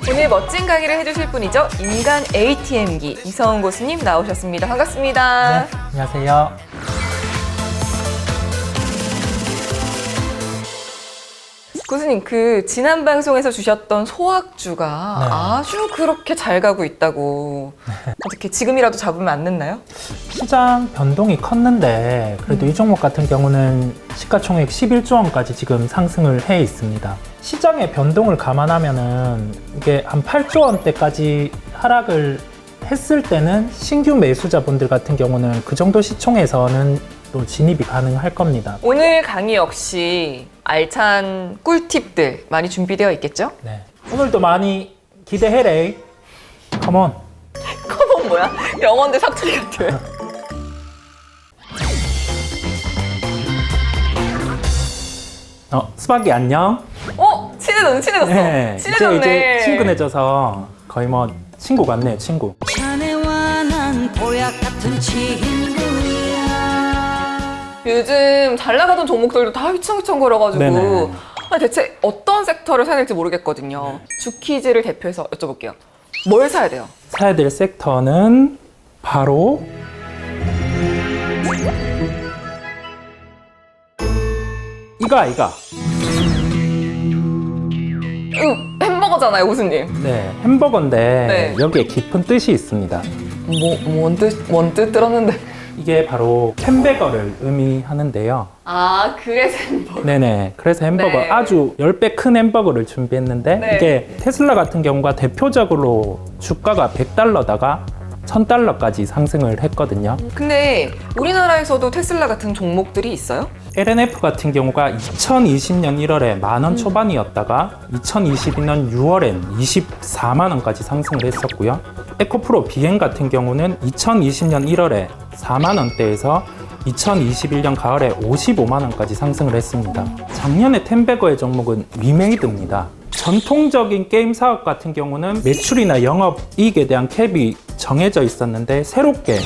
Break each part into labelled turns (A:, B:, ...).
A: 오늘 멋진 강의를 해주실 분이죠. 인간 ATM기 이성훈 고수님 나오셨습니다. 반갑습니다.
B: 네, 안녕하세요.
A: 고수님, 지난 방송에서 주셨던 소학주가
B: 네.
A: 아주 그렇게 잘 가고 있다고. 어떻게 지금이라도 잡으면 안 늦나요?
B: 시장 변동이 컸는데 그래도 이 종목 같은 경우는 시가총액 11조 원까지 지금 상승을 해 있습니다. 시장의 변동을 감안하면은 이게 한 8조 원대까지 하락을 했을 때는 신규 매수자분들 같은 경우는 그 정도 시총에서는 또 진입이 가능할 겁니다.
A: 오늘 강의 역시 알찬 꿀팁들 많이 준비되어 있겠죠?
B: 네. 오늘도 많이 기대해래. 컴온.
A: 커먼 뭐야? 영어인데 사투리 같아.
B: 스바기 안녕.
A: 친해졌어.
B: 네,
A: 친해졌네.
B: 이제 친근해져서 거의 뭐 친구 같네, 친구.
C: 자네와 난 보약 같은 친구야.
A: 요즘 잘 나가던 종목들도 다 휘청휘청거려가지고
B: 네네.
A: 대체 어떤 섹터를 사야 될지 모르겠거든요. 주키즈를 대표해서 여쭤볼게요. 뭘 사야 돼요?
B: 사야 될 섹터는 바로 이거.
A: 햄버거잖아요, 고수님.
B: 네, 햄버거인데
A: 네.
B: 여기에 깊은 뜻이 있습니다.
A: 뭔 뜻 들었는데.
B: 이게 바로 햄버거를 의미하는데요.
A: 아, 그래서 햄버거.
B: 네네. 그래서 햄버거
A: 네.
B: 아주 10배 큰 햄버거를 준비했는데
A: 네.
B: 이게 테슬라 같은 경우가 대표적으로 주가가 $100다가 $1000까지 상승을 했거든요.
A: 근데 우리나라에서도 테슬라 같은 종목들이 있어요?
B: LNF 같은 경우가 2020년 1월에 만원 초반이었다가 2022년 6월엔 24만원까지 상승을 했었고요. 에코프로 비행 같은 경우는 2020년 1월에 4만원대에서 2021년 가을에 55만원까지 상승을 했습니다. 작년에 텐베거의 종목은 위메이드입니다. 전통적인 게임 사업 같은 경우는 매출이나 영업이익에 대한 캡이 정해져 있었는데 새롭게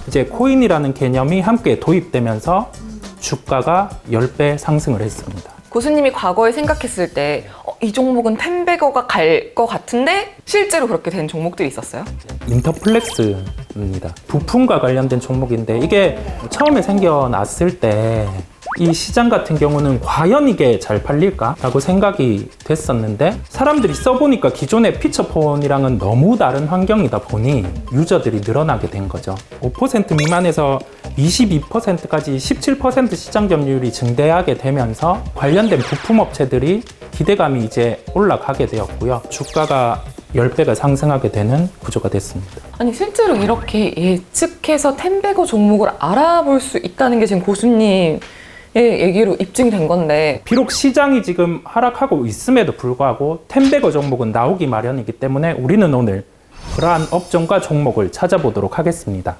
B: 이제 코인이라는 개념이 함께 도입되면서 주가가 10배 상승을 했습니다.
A: 고수님이 과거에 생각했을 때 이 종목은 텐베거가 갈 것 같은데 실제로 그렇게 된 종목들이 있었어요?
B: 인터플렉스입니다. 부품과 관련된 종목인데 이게 처음에 생겨났을 때 이 시장 같은 경우는 과연 이게 잘 팔릴까? 라고 생각이 됐었는데 사람들이 써보니까 기존의 피처폰이랑은 너무 다른 환경이다 보니 유저들이 늘어나게 된 거죠. 5% 미만에서 22%까지 17% 시장 점유율이 증대하게 되면서 관련된 부품업체들이 기대감이 이제 올라가게 되었고요. 주가가 10배가 상승하게 되는 구조가 됐습니다.
A: 아니 실제로 이렇게 예측해서 텐베거 종목을 알아볼 수 있다는 게 지금 고수님의 얘기로 입증이 된 건데
B: 비록 시장이 지금 하락하고 있음에도 불구하고 텐베거 종목은 나오기 마련이기 때문에 우리는 오늘 그러한 업종과 종목을 찾아보도록 하겠습니다.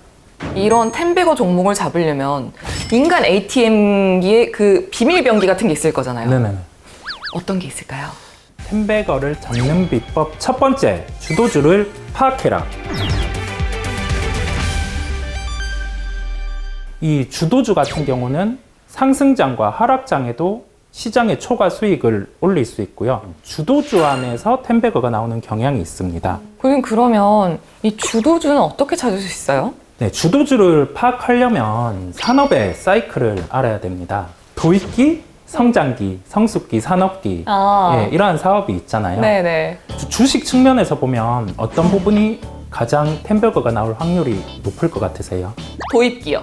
A: 이런 텐베거 종목을 잡으려면 인간 ATM기에 그 비밀병기 같은 게 있을 거잖아요.
B: 네네.
A: 어떤 게 있을까요?
B: 텐베거를 잡는 비법 첫 번째, 주도주를 파악해라. 이 주도주 같은 경우는 상승장과 하락장에도 시장의 초과 수익을 올릴 수 있고요. 주도주 안에서 텐베거가 나오는 경향이 있습니다.
A: 그러면 이 주도주는 어떻게 찾을 수 있어요?
B: 네, 주도주를 파악하려면 산업의 사이클을 알아야 됩니다. 도입기, 성장기, 성숙기, 산업기 예, 이러한 사업이 있잖아요.
A: 네네.
B: 주식 측면에서 보면 어떤 부분이 가장 텐베거가 나올 확률이 높을 것 같으세요?
A: 도입기요.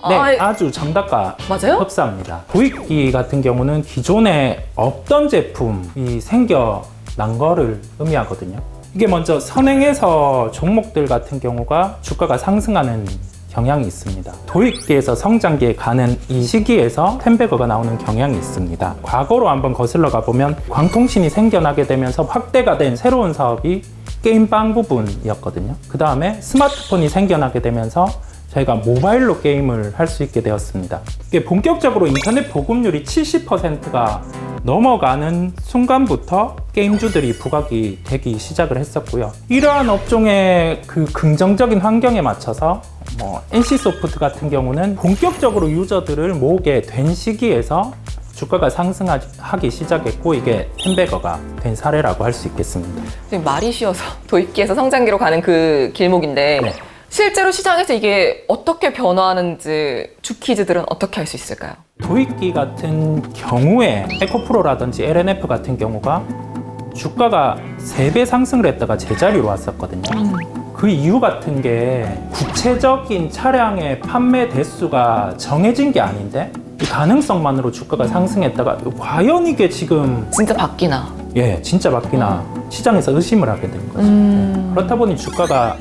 B: 네,
A: 아,
B: 아주 정답과
A: 맞아요?
B: 흡사합니다. 도입기 같은 경우는 기존에 없던 제품이 생겨난 거를 의미하거든요. 이게 먼저 선행해서 종목들 같은 경우가 주가가 상승하는 경향이 있습니다. 도입기에서 성장기에 가는 이 시기에서 텐베거가 나오는 경향이 있습니다. 과거로 한번 거슬러 가보면 광통신이 생겨나게 되면서 확대가 된 새로운 사업이 게임방 부분이었거든요. 그 다음에 스마트폰이 생겨나게 되면서 저희가 모바일로 게임을 할 수 있게 되었습니다. 이게 본격적으로 인터넷 보급률이 70%가 넘어가는 순간부터 게임주들이 부각이 되기 시작을 했었고요. 이러한 업종의 그 긍정적인 환경에 맞춰서 NC소프트 같은 경우는 본격적으로 유저들을 모으게 된 시기에서 주가가 상승하기 시작했고 이게 템베거가 된 사례라고 할 수 있겠습니다.
A: 지금 말이 쉬워서 도입기에서 성장기로 가는 그 길목인데
B: 네.
A: 실제로 시장에서 이게 어떻게 변화하는지 주키즈들은 어떻게 알 수 있을까요?
B: 도입기 같은 경우에 에코프로라든지 LNF 같은 경우가 주가가 3배 상승을 했다가 제자리로 왔었거든요. 그 이유 같은 게 구체적인 차량의 판매 대수가 정해진 게 아닌데 이 가능성만으로 주가가 상승했다가 과연 이게 지금
A: 진짜 바뀌나?
B: 진짜 맞기나 시장에서 의심을 하게 된 거죠. 그렇다 보니 주가가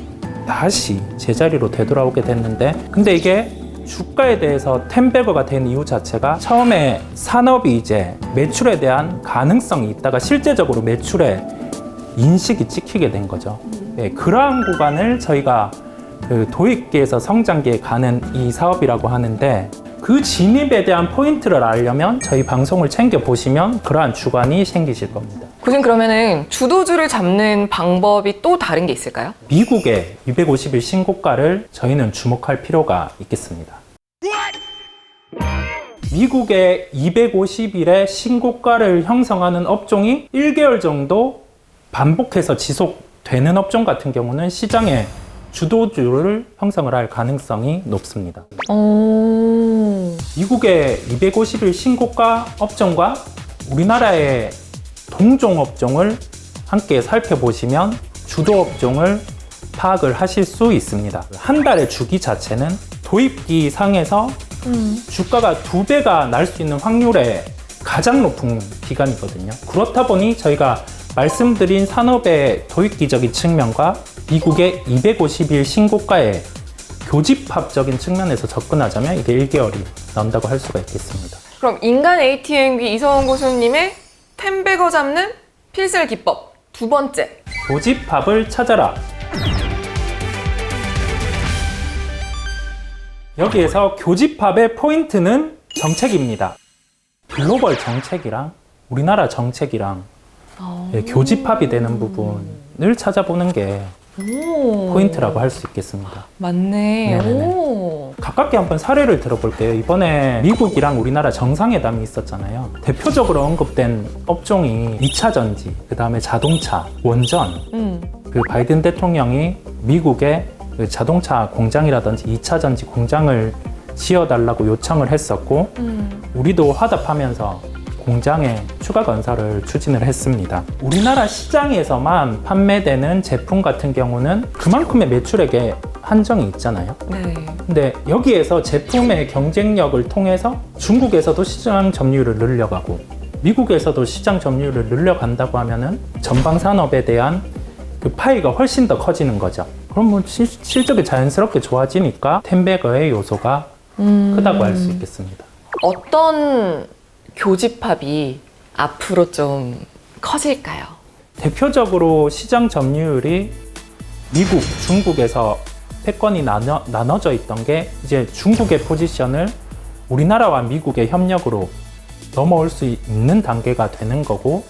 B: 다시 제자리로 되돌아오게 됐는데 근데 이게 주가에 대해서 템베거가 된 이유 자체가 처음에 산업이 이제 매출에 대한 가능성이 있다가 실제적으로 매출에 인식이 찍히게 된 거죠. 그러한 구간을 저희가 그 도입기에서 성장기에 가는 이 사업이라고 하는데 그 진입에 대한 포인트를 알려면 저희 방송을 챙겨보시면 그러한 주관이 생기실 겁니다.
A: 교수님 그러면은 주도주를 잡는 방법이 또 다른 게 있을까요?
B: 미국의 250일 신고가를 저희는 주목할 필요가 있겠습니다. 미국의 250일의 신고가를 형성하는 업종이 1개월 정도 반복해서 지속되는 업종 같은 경우는 시장의 주도주를 형성을 할 가능성이 높습니다. 미국의 250일 신고가 업종과 우리나라의 동종 업종을 함께 살펴보시면 주도 업종을 파악을 하실 수 있습니다. 한 달의 주기 자체는 도입기 상에서 주가가 2배가 날 수 있는 확률의 가장 높은 기간이거든요. 그렇다 보니 저희가 말씀드린 산업의 도입기적인 측면과 미국의 250일 신고가의 교집합적인 측면에서 접근하자면 이게 1개월이 나온다고 할 수가 있겠습니다.
A: 그럼 인간 ATM기 이성훈 교수님의 템베거 잡는 필살 기법 두 번째.
B: 교집합을 찾아라. 여기에서 교집합의 포인트는 정책입니다. 글로벌 정책이랑 우리나라 정책이랑 교집합이 되는 부분을 찾아보는 게 포인트라고 할 수 있겠습니다.
A: 맞네.
B: 네네네.
A: 오.
B: 가깝게 한번 사례를 들어볼게요. 이번에 미국이랑 우리나라 정상회담이 있었잖아요. 대표적으로 언급된 업종이 2차 전지, 그 다음에 자동차, 원전. 그 바이든 대통령이 미국의 그 자동차 공장이라든지 2차 전지 공장을 지어달라고 요청을 했었고 우리도 화답하면서 공장의 추가 건설을 추진을 했습니다. 우리나라 시장에서만 판매되는 제품 같은 경우는 그만큼의 매출액에 한정이 있잖아요.
A: 네.
B: 근데 여기에서 제품의 경쟁력을 통해서 중국에서도 시장 점유율을 늘려가고 미국에서도 시장 점유율을 늘려간다고 하면은 전방 산업에 대한 그 파이가 훨씬 더 커지는 거죠. 그럼 뭐 실적이 자연스럽게 좋아지니까 템베거의 요소가 크다고 할 수 있겠습니다.
A: 어떤 교집합이 앞으로 좀 커질까요?
B: 대표적으로 시장 점유율이 미국, 중국에서 패권이 나눠져 있던 게 이제 중국의 포지션을 우리나라와 미국의 협력으로 넘어올 수 있는 단계가 되는 거고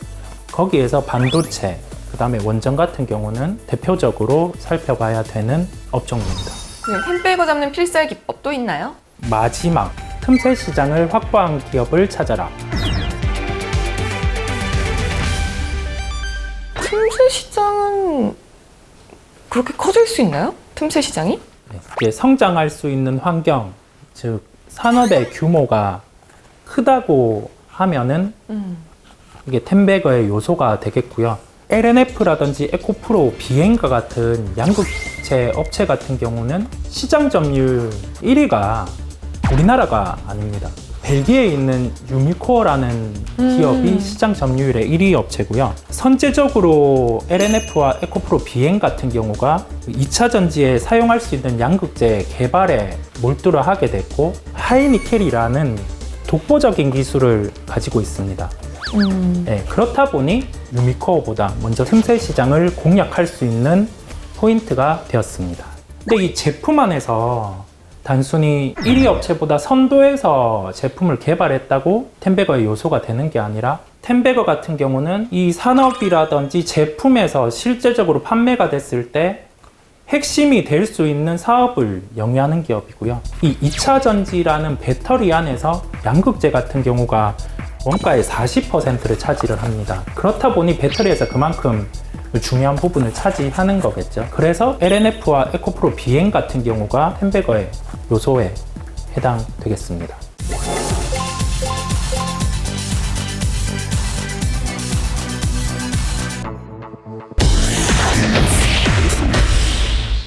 B: 거기에서 반도체, 그 다음에 원전 같은 경우는 대표적으로 살펴봐야 되는 업종입니다.
A: 템베거 잡는 필살 기법 또 있나요?
B: 마지막, 틈새 시장을 확보한 기업을 찾아라.
A: 틈새 시장은 그렇게 커질 수 있나요? 틈새 시장이?
B: 이게 성장할 수 있는 환경, 즉 산업의 규모가 크다고 하면은 이게 템베거의 요소가 되겠고요. LNF라든지 에코프로, 비행과 같은 양극재 업체 같은 경우는 시장 점유율 1위가 우리나라가 아닙니다. 벨기에에 있는 유미코어라는 기업이 시장 점유율의 1위 업체고요. 선제적으로 LNF와 에코프로, 비행 같은 경우가 2차 전지에 사용할 수 있는 양극재 개발에 몰두를 하게 됐고 하이니켈이라는 독보적인 기술을 가지고 있습니다. 네, 그렇다 보니 유미코어보다 먼저 틈새 시장을 공략할 수 있는 포인트가 되었습니다. 근데 이 제품 안에서 단순히 1위 업체보다 선도해서 제품을 개발했다고 템베거의 요소가 되는 게 아니라 템베거 같은 경우는 이 산업이라든지 제품에서 실제적으로 판매가 됐을 때 핵심이 될 수 있는 사업을 영위하는 기업이고요. 이 2차 전지라는 배터리 안에서 양극재 같은 경우가 원가의 40%를 차지를 합니다. 그렇다 보니 배터리에서 그만큼 중요한 부분을 차지하는 거겠죠. 그래서 LNF와 에코프로 비행 같은 경우가 템베거의 요소에 해당되겠습니다.